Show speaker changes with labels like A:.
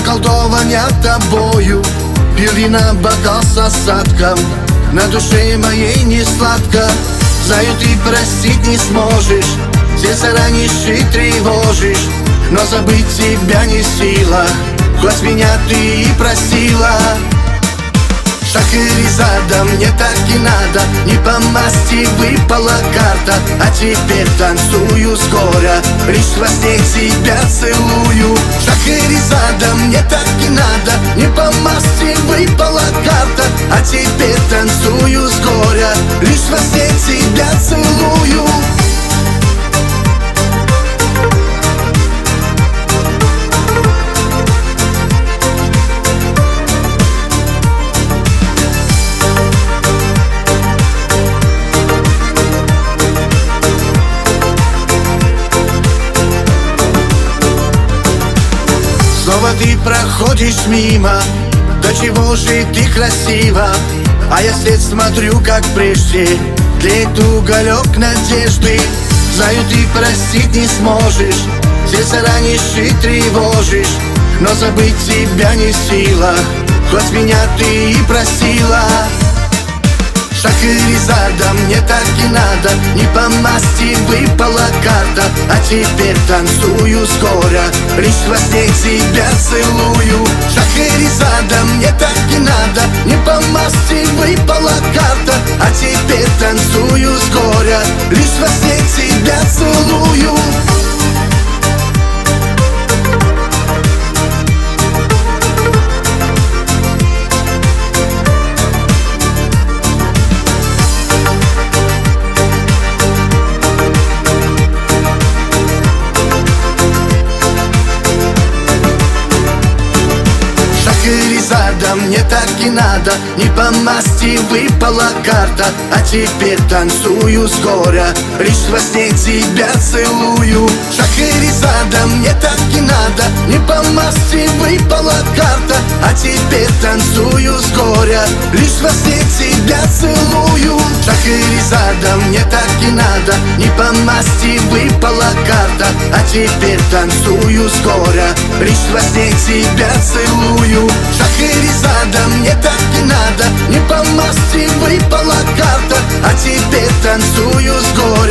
A: Околдована тобою, пил вина бокал с осадком. На душе моей не сладко, знаю, ты простить не сможешь. Сердце ранишь и тревожишь, но забыть тебя не сила, хоть меня ты и просила. Шахерезада, мне так и надо, не по масти выпала карта. А теперь танцую скоро, лишь во сне тебя целую. Шахерезада, мне так и надо, не по масти выпала карта. А теперь танцую скоро, лишь во сне тебя целую. Снова ты проходишь мимо, до чего же ты красива. А я вслед смотрю, как прежде тлеет уголек надежды. Знаю, ты простить не сможешь, сердце ранишь и тревожишь, но забыть тебя не сила, хоть меня ты и просила. Шахерезада, мне так и надо, не по масти выпала карта. А теперь танцую скоро, лишь во сне тебя целую. Шахерезада, мне так и надо, не по масти выпала карта. А теперь танцую скоро, лишь во сне тебя целую. Шахерезада, мне так и надо, не по масти выпала карта. А теперь танцую скоро, лишь во сне тебя целую. Шахерезада, мне так и надо, не по масти выпала карта. А теперь танцую скоро, лишь во сне тебя целую. Шахерезада, мне так и надо, не по масти выпала карта. А теперь танцую скоро, лишь во сне тебя целую. Шахерезада, мне так и надо, не по масти выпала карта. А теперь танцую скоро,